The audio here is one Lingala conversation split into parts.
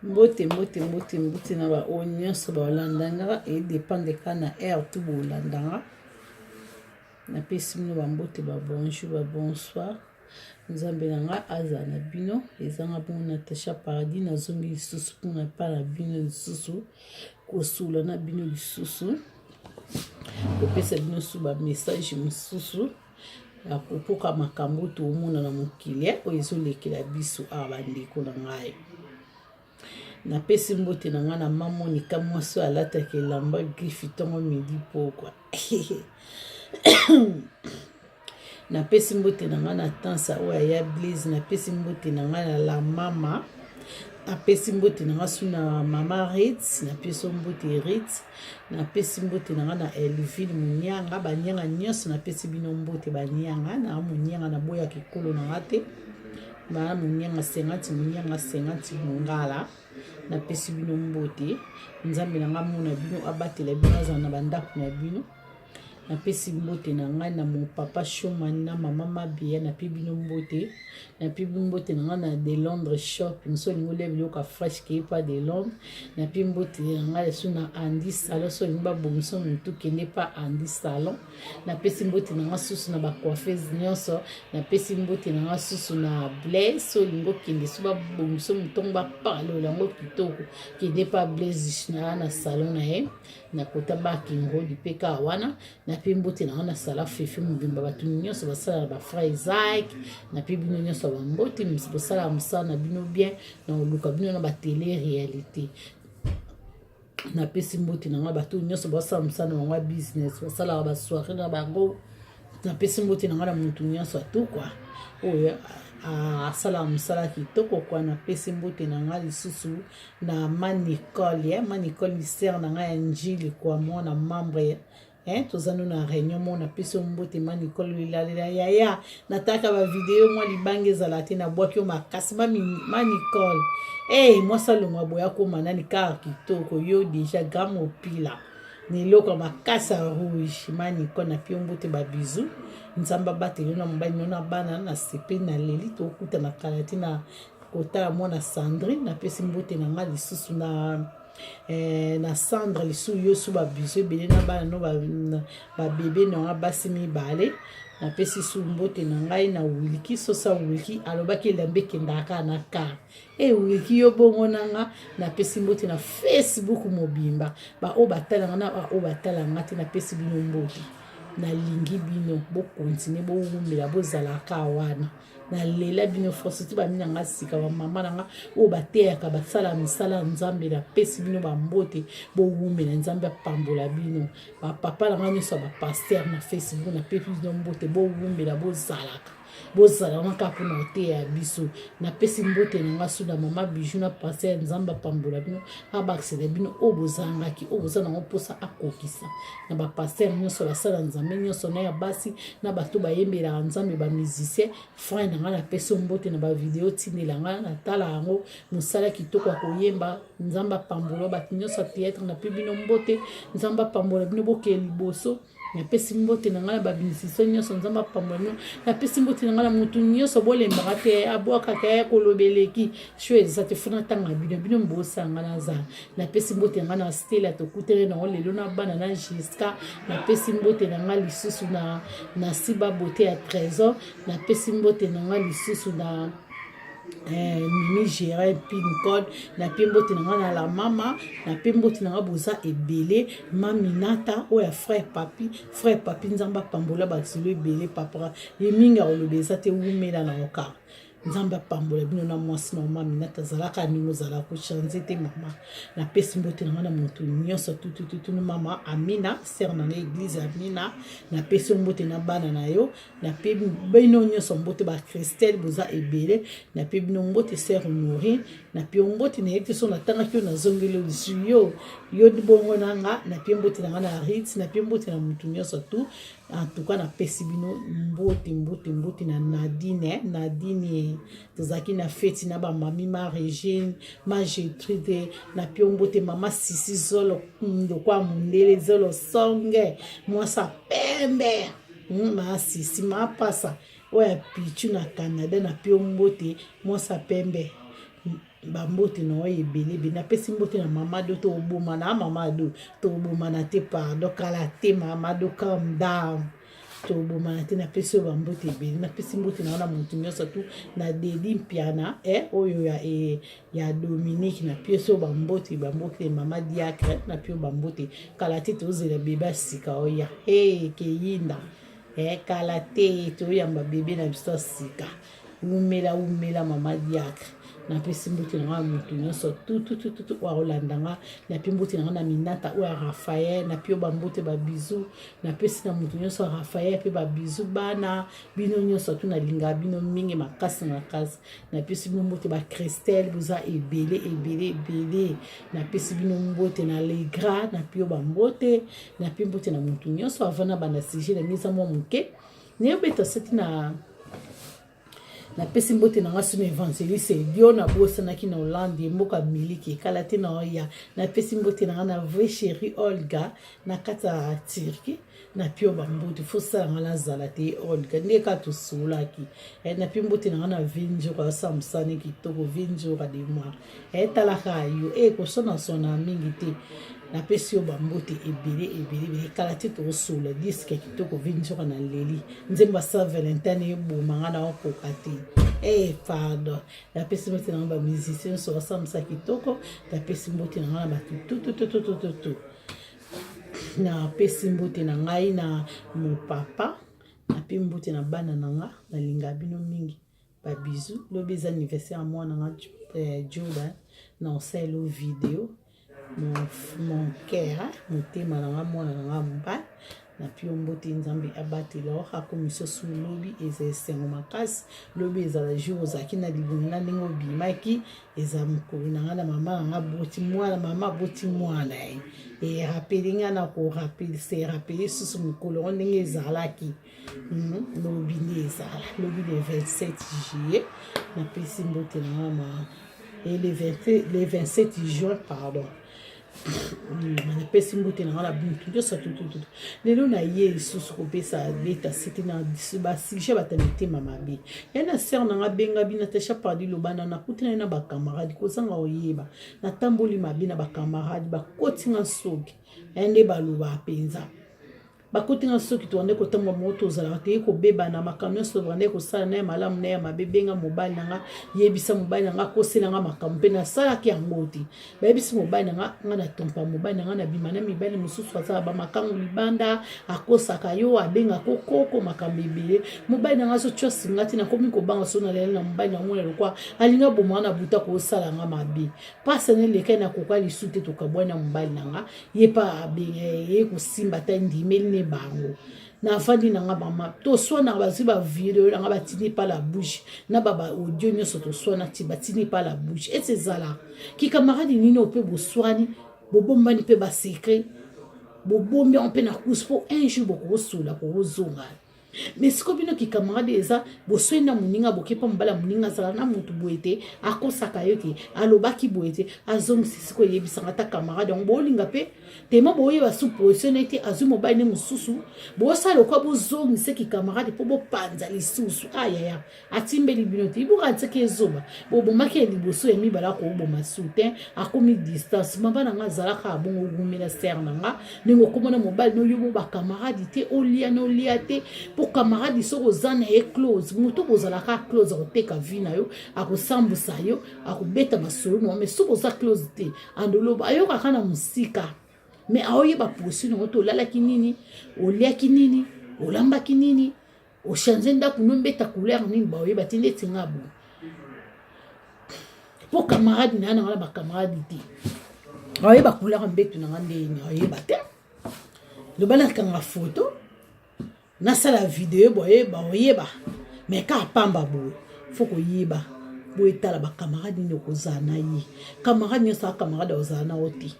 mbote na ba nyonso ba olandanga et dépend de kana air tout bolandanga na pesi bino ba mbote ba bonjour ba bonsoir nzambe nanga aza na bino ezanga bon Natasha Paradis na zongi lisusu mpona para bino lisusu kosula na bino lisusu kopesa bino su ba message mosusu ya kopoka makambo toomona na mokili oyo ezolekela biso awa bandeko na ngai na pesi mbote na ngai na mamonika mwasi alataka elamba grifi ntongo midi pokwa na pesi mbote na ngai na tansa oyo ya Blaise na pesi mbote na ngai na la mama na pesi mbote na ngai suna mama Ritz na pesi mbote Ritz na pesi mbote na ngai na Elville Munyanga banyanga nyonso na pesi bino mbote banyanga na munyanga na boya kikolo na ngate ba munyanga 50 munyanga 50 mungala na pesi bino mbote nzambe na ngai mona bino abatela bino za na bandako na bino na pesi mbote na ngai na mon papa Shomani na mama Mabia na pi bino mbote na pi mbote na ngai na de Londres shopping so lingo le biloko fresh ke pa de Londres na pi mbote na ngai so na Andy salon so lingo ba bomso mutu kende pa Andy salon na pesi mbote na ngai susu na ba coiffeuse nyonso na pesi mbote na ngai susu na Blaise so lingo kende so ba bomso mutu ba parlo lango kitoko kende pa Blaise na salon na ye na kota ba kingo di peka wana na pi mbote na wana sala fefe mubimba batu nyonso basala ba frère Isaac na pi bino nyonso ba mbote basala musala na bino bien na oluka bino na ba télé réalité na pesi mbote na batu nyonso basala musala na wa business basala ba soirée na bango na pesi mbote na mutu nyonso tout quoi oyo asala musala kitoko kwa na pesi mbote na ngai lisusu na Manicole Manicole sœur na ngai Njili kwa mwana membre tozano na réunion mona pesi mbote Manicole lilalela yaya nataka ba video mwa libange zala te na bwaki o makasi Manicole moi salo mwa boya ko manani ka kitoko yo déjà gamo pila ni loko makasa rouge Manicole na pio mbote ba bisou nzamba batelo na mbani na bana na sepe na leli to kuta na kalati na kota mwana Sandrine na pesi mbote na ngali susu na Sandra lisu yo su ba bisou bele na bana no ba bébé no basi mibale na pesi su mbote na ngai na Wiliki sosa Wiliki alobaki lembe kendaka na ka Wiliki yo bongo nanga na pesi mbote na Facebook mobimba ba o batala na o batala ngati na pesi bino mbote na lingi bino bo continue bo wumela bo zalaka wana na lela bino force ti ba minanga sika ba mama nanga o bateyaka basala misala nzambe na pesi bino ba mbote bo wumela nzambe pambola bino ba papa nanga nyoso ba pasteur na Facebook na pesi bino mbote bo wumela bo zalaka bozala naka pona te ya biso na pesi mbote nanga suda mama Bijou na pasteur nzamba pambola bino abaksele bino obozangaki obozana oposa akokisa na ba pasteur nyonso basala nzambe nyonso na ya basi na bato bayembela nzambe ba musicien frère nanga na pesi mbote na ba video tindela nga na tala yango musala kitoko koyemba nzamba pambola bato nyonso théâtre na pe bino mbote nzamba pambola bino boke liboso na pesi mbote na ngala ba musicien nyonso nzamba pambola bino na pesi mbote na ngala mutu nyonso bolembaka te abwaka kaya kolobeleki shweza te funa tanga bino mbosanga na za na pesi mbote na ngala Stella to kutere na lelo na bana na Jiska na pesi mbote na ngala lisusu na Siba Beauté ya Trésor na pesi mbote na ngala lisusu na Mimi Gérard Pincode na pembote na la mama na pembote na boza ebele maminata oya frère papi nzamba pambola basilo ebele papa yeminga olobeza te wumela na oka nzamba pambola bino na mwasi na mama minata zalaka ningo zala ko chanze te mama na pesi mbote na mutu nyonso tutu mama Amina sœur na l'église Amina na pesi mbote na bana na yo na pe bino nyonso mbote ba Christelle boza ebele na pe bino mbote sœur Nourine na pe mbote na yete so na tanga kyo na zongelo yo bongo nanga na pe mbote na Ritz na pe mbote na mutu nyonso tu en tout cas na pesi bino mbote na Nadine tozaki na feti na ba mami ma Regine ma Gertrude na piombote mama Sisi zolo ndo kwa mundele zolo songe mwasa pembe ma Sisi ma pasa oya pichu na Canada na piombote mwasa pembe bambote na ebele be na pesi mbote na mamado to oboma na mamado to oboma na te pardon kala te mamado calm down to oboma na te na pesi bambote ebele na pesi mbote na muntu nyonso tu na Dedi Mpiana oyo ya Dominique na pesi bambote mama Diacre na pio bambote kala te to zela beba sika oya ke yinda kala te to yamba bebe na biso sika umela mama Diacre na pesi mbote na mutu nyonso tout wa Rolandanga na pio mbote na Minata ou Raphaël na pio bambote ba bisou na pesi na mutu nyonso Raphaël pe ba bisou bana bino nyonso tu na linga bino mingi makasi na kasi na pesi bino mbote ba Christelle buza ebele na pesi bino mbote na Legra na pio bambote na pio mbote na mutu nyonso avana bana sije na misa mo muke ne beta seti na pesi mbote na ngasu na evangeliste dio na bosanaki na Hollande mboka miliki kala te na oya na pesi mbote na vraie chérie Olga na kata Turki na pio bambote fosa ngala zala te Olga ndeka to sulaki na pio mbote na vinjo kwa samsane kitoko vinjo ka de moi tala kayo ko sona mingi te na pesi bambote ebele kala te to sula disque kitoko vinjo na leli nzemba sa Valentine eboma na okokate pardon la pesi mbote na ba musicien so samsa kitoko la pesi mbote na ba tout na pesi mbote na ngai na mon papa na pesi mbote na bana na nga na linga bino mingi ba bisou lo beza anniversaire moi na Jordan na oselo vidéo mon cœur motema na nga mwana na nga mba na pio mbote nzambe abatela akomiso su lobi eza esengo makasi lobi ezala jour ozalaki na libongo na ndenge obimaki eza mokolo na nga na mama na nga boti mwana mama boti mwana erapeli nga na korapeli se erapeli susu mokolo ndenge ezalaki lobi nde ezala lobi le 27 juillet napesi mbote na nga le 27 juin pardon na pesi mbote na la buntu nyoso tout lelo na ye susu kopesa beta siti na ba sije batanite mama be yana ser na benga bina tasha pardi lobana na kutina na ba camarade ko sanga oyeba na tamboli mabi na ba camarade ba kotinga soki ende baluba penza bakotinga soki to ande ko tamba moto zala te ko beba na makamyo so ande ko sala na malamu na mabebenga mobali nga yebisa mobali nga ko sela nga makampe na sala ki angoti bayebisa mobali nga na tompa mobali nga na bimana mibali mususu azala ba makangu libanda akosaka yo abenga kokoko makambebele mobali nga so chosi ngati na komi ko banga so na lela na mobali nga ngona lokwa alinga bomana buta ko sala nga mabe pasa ne leka na kokali sute to kabwana mobali nga yepa abenga ye ko simba ta ndimeli bango na fandi na nga mama to so na baziba video na nga batini pa la bouche na baba audio nyoso to so na ti batini pa la bouche et ces ala ki camarade nini o pe bo swani bo bombani pe ba secret bo bombi on pe na kuspo un jour bo ko sula ko zonga mais siko bino ki camarade eza bo so na muninga bo kepa mbala muninga sala na mutu boete akosaka yoki alobaki boete azong sisiko yebisanga ta camarade on bo linga pe tema boye ba suppositionné azumo ba ne mususu bo sala ko bo zongi se ki camarade po bo panza lisusu ayaya atimbeli bino ti bo katseke ezoba bo bomake liboso emi bala ko bo masuten akomi distance mabana nga zala ka bongo gumela serna nga ningo komona mobile no yubo ba camarade te olia no liate po camarade soko zana e close muto bozala ka close oteka vina yo akosambusa yo akobeta masolo no mais soko za close te andoloba ayo kana musika mais aoye ba posi no to lala kinini olia kinini olamba kinini o changer ndaku no mbeta couleur nini ba oye batinde tingabu po camarade na na ba camarade te aoye ba couleur mbetu na ngandeni aoye bate le bala kanga photo na sala vidéo boye ba oyeba mais ka pamba boye faut ko yeba boye tala ba camarade ni ko zana yi camarade ni sa camarade ozana oti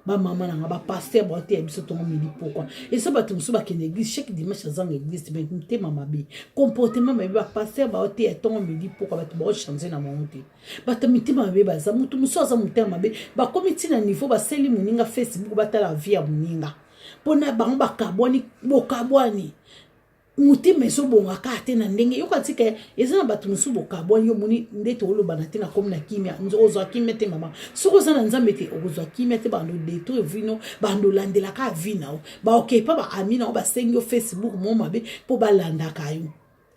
ba mama na ba pasteur ba te biso to mili pourquoi et ça ba tout so ba ke l'église chaque dimanche dans l'église mais te mama bi comportement mais ba pasteur ba te to mili pourquoi ba te ba changer na monte ba te miti ma be ba za mutu muso za mutema be ba komiti na niveau ba seli muninga Facebook ba tala via muninga pona ba kabwani bo kabwani motema ezobongaka ate na ndenge yoka tika eza na bato mosusu bokabwani yo moni nde toolobana te na komi na kimia ozwa kimia te mama soki oza na nzambe te okozwa kimia te bando detruire vino bando landelaka avi na yo baokepa baami na yo basengi yo Facebook mo mabe mpo balandaka yo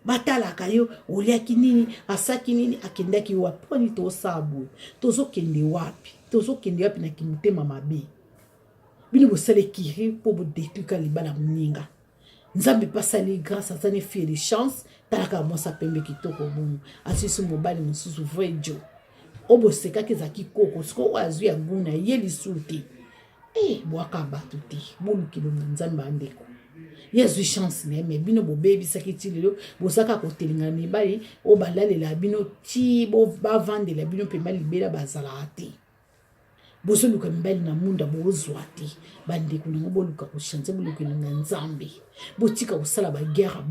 batalaka yo oliaki nini asaki nini akendaki wapi mponi tosala boye tozokende wapi na kimotema mabe bino bosala ekiri mpo bodetruika libala moninga nzambe pasali grâce azane fie de chance talaka mwasa pembe kitoko bomu asisi mobali mosusu vrai jo obosekaki ezaki koko siko oyo azwi ya nguna ye lisusu te bwaka bato te bolukilo na nzambe andeko ye azwi chance na ye me bino bobebisaki ti lelo bosaka kotelengana mibali oyo balalela bino ti bavandela bino mpemba libela bazalaka te bozoluka mibali na munda bozwa te bandeko nango boluka kochanze bolukelo na nzambe botika kosala baguerre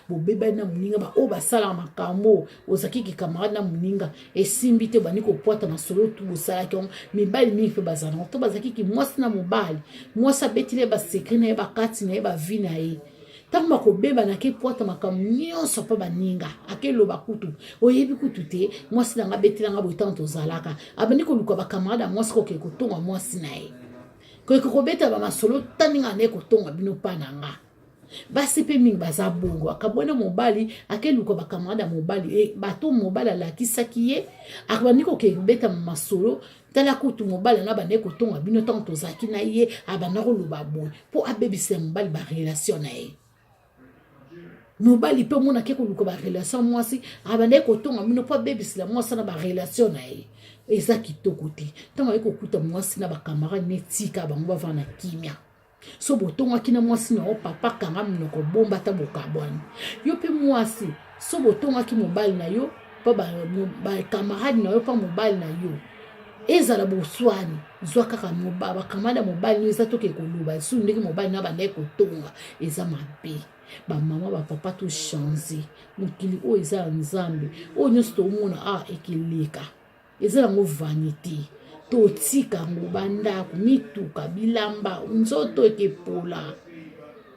bobebani na moninga baoyo basalaka makambo ozakiki camarade na moninga esimbi te bani kopwata masolo tu bosalaki yango mibali mingi mpe bazalaka to bazakiki mwasi na mobali mwasi abetili ye basekre na ye bakati na ye bavi na ye ntango bakobeba na akepwata makambo nyonso mpo baninga akeloba kutu oyebi kutu te mwasi nanga betelanga boye ntango tozalaka abandi koluka bakamarade ya mwasi koke kotonga mwasi na ye koke kobeta bamasolo taninga na ye kotonga bino mpa na nga basi mpe mingi baza bongo akabwana mobali akeluka bakamarade ya mobali bato mobali alakisaki ye akabandi koke kobeta masolo tala kutu mobali na bande kotonga bino ntango tozalaki na ye abanda koloba boye mpo abebisa mobali barelation na ye mobali pe mona ke koluka ba relation mwasi abande kotonga mino po bebisila mwasi na ba relation na ye eza kitoko te ntango ekokuta mwasi na bakamara netika bango bava na kimia so botongaki na mwasi na o papa kanga minoko bomba ta bokabwani yo pe mwasi so botongaki mobali na yo pa bakamarade na yo pa mobali na yo ezala boswani zwa kaka bakamada mobali eza toke koluba esu ndeki mobali na bande kotonga eza mabe bamama bapapa to change mokili oyo eza ya nzambe oyo nyonso tomona ekileka eza yango vanité totika yango bandako mituka bilamba nzoto ekepola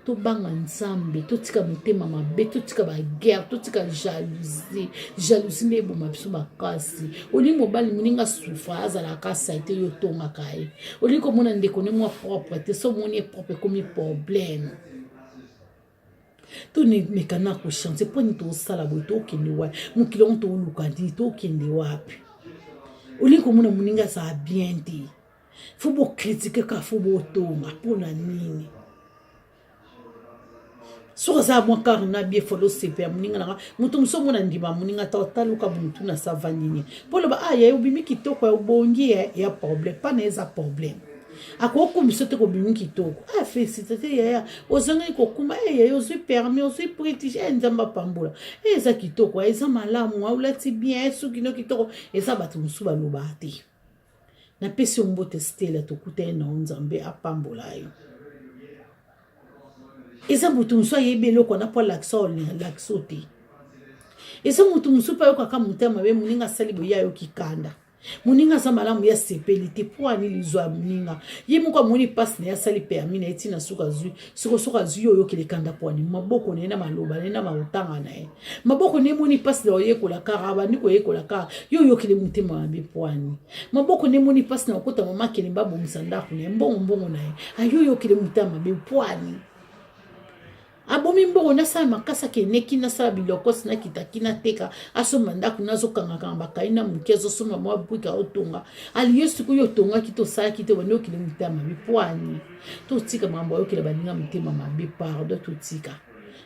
tobanga nzambe totika motema mabe totika baguerre totika jalousie nde eboma biso makasi olingi mobali moninga souffre azalaka sa ete yo otongaka ye olingi komona ndeko ne mwa propre te so omoni ye propre ekomi problème tonemekana kochange mponi tosala boye tokende wapi mokili yango toluka ndi tokende wapi olingi komona moninga azala bien te fo bokritike ka fo botonga mpona nini soki aza mwakari na bie folo sepe ya moninga nanga moto mosu omona ndima moninga taluka muntu na sava nini mpo loba ya obimi kitoko ya obongi ya problème pana eza problème akokumisa te kobimi kitoko félicité te yaya ozangaki kokuma yaya ozwi permis ozwi pritige nzambe apambola eza kitoko eza malamu aulati bien soki no kitoko eza bato mosusu balobaka te napesi yo mbote stela tokuta ye na nzambe apambola yo eza moto mosusu ayebi eloko na po lakso te eza moto mosusu mpe ayokaka motema mabe moninga asali boye ayoki kanda moninga aza malamu ya sepeli te mpo ani lizwa ya moninga ye moko amoni mpasi na ye asali permis na ye ntina soki azwi oyo oyokela kanda mpo ani maboko na ye na maloba na ye na maotanga na ye maboko na ye moni mpasi na oyekola kaka abandi koyekola kaka yo oyokele motema mabe mpo ani maboko na ye moni mpasi na okota mama kelemba abongisa ndako na ye mbongo na ye ayo oyokele motema mabe mpo ani abomi mbongo nasala makasa keneki nasala bilokosi nakitaki nateka asomba ndako nazokangaka bakai na moke azosomba mwa bwika otonga aliyo siku yo otongaki tosalaki te bandi okele motema mabe mpo ani totika makambo ayokela baninga motema mabe pardon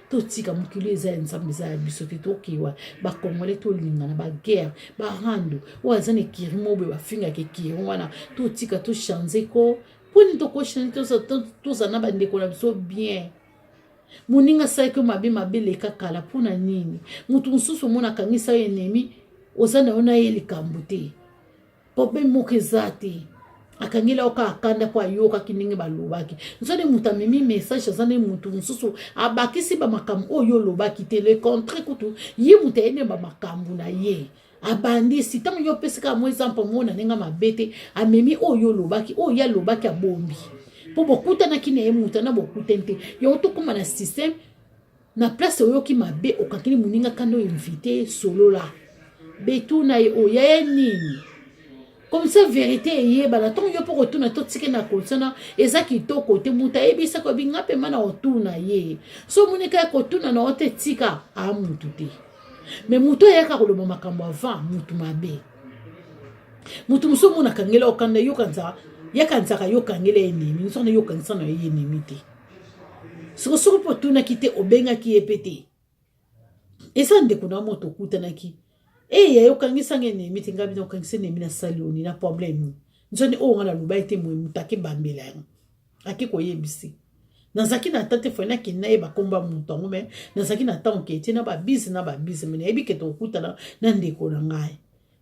totika mokili eza ya nzambe eza ya biso te tokiwa bakongole tolingana baguerre barando oyo aza na ekiri mo boye bafingaka ekiri wana totika tochange ko mponi tokochange toza na bandeko na biso bien moninga salaki mabe leka kala mpona nini moto mosusu omona akangisa yo enemi oza na yo na ye likambo te problème moko eza te akangela oka akanda mpo ayokaki ndenge balobaki nzone moto amemi message aza nde moto mosusu abakisi bamakambo oyo olobaki te le contraire kutu ye moto ayende bamakambo na ye abandisi ntango yo opesaka mo exemple mona ndenge mabe te amemi oyo olobaki oyo alobaki abombi po bokutanaki na ye moto na bokutani te yango tokóma na système na place oyoki mabe okakili moninga kando invité solo la betuna ye oya nini comme ça vérité eyebana ntongo yo mpo kotuna to tike na kosana eza kitoko te mutu ayebisa ko binga pema na otuna ye so monika ya kotuna na ote tika amutu te me mutu ayaka koloba makambo avant mutu mabe mutu mosusu mona kangela okanda yakanzaka yokangela enemi nsona yokanisa na ye enemi te sikosuku mpo tunaki te obengaki ye pe te eza ndeko na moto okutanaki ya yokangisa enemi te ngabi okangisa enemi na sali oni na problème nzoni o ngala luba ete mwe mutaki bambela yango aki koyebisi nazaki na tante fo na kina ye bakomba mutu ngo me nazaki na tango ke na babisi me yebi ke to okutana na ndeko na ngai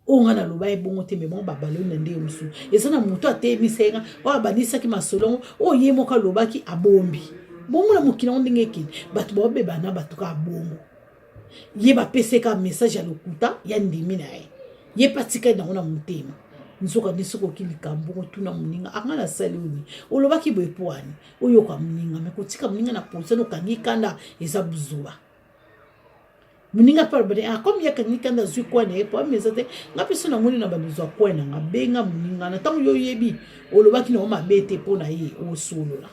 o ngala luba e bongo te me bon babalo na ndeko musu eza na mutu atemisenga o abanisaki masolo o ye moka lobaki abombi bongo na mukina ndenge kini batu bobe bana batu ka bongo ye bapeseka message ya lokuta ya ndimi na ye patika na ona mutema nzoka nisoko kilikambo tuna muninga anga na sali uni olobaki boepwani oyo kwa muninga me kotika muninga na position okangi kanda eza buzuba muninga par bade comme ya kangi kanda zui kwa na epo amezate ngapi sona muni na banuzwa kwa na ngabenga muninga na tango yo yebi olobaki na oma bete pona ye osolola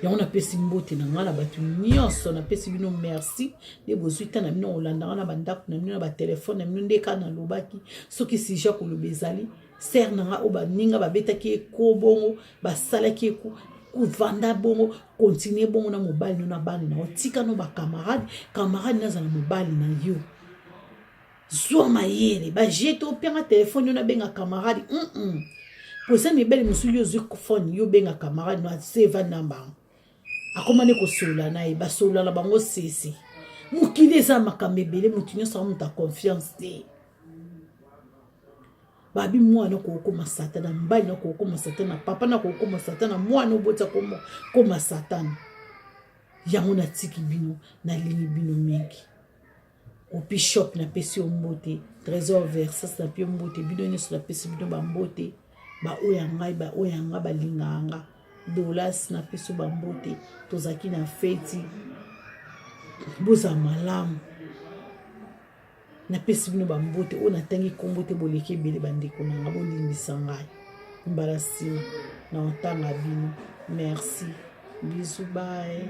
ya on apesi mbote na ngala batu nyonso na pesi bino merci de bozuita na bino olanda na bandako na bino na ba telefone na bino ndeka na lobaki soki sija ko lobezali ser na nga oba ninga ba betaki ko bongo ba salaki ko vanda bongo continuer bongo na mobile na bana na otika no ba camarade na za na mobile na yo zwa mayele ba jeto penga telefone na benga camarade posa mi belle musu yo zu phone yo benga camarade no seva namba akomane ko sola na e ba sola la bango sisi mukile za makamebele mutinyo sa muta confiance te babi mwana ko koma satana mbali na ko koma satana papa na ko koma satana mwana obota koma satana yango na tiki bino na lini bino mingi au bishop na pesi ombote trésor versas na pio mbote bino nyeso na pesi bino bambote ba oyanga balinganga dolas na pesi bambote tozaki na feti boza malamu na pesi bino bambote o natangi kombote boleki bele bandeko na ngabo limbisa ngai mbarasi na otanga bino merci bisous bye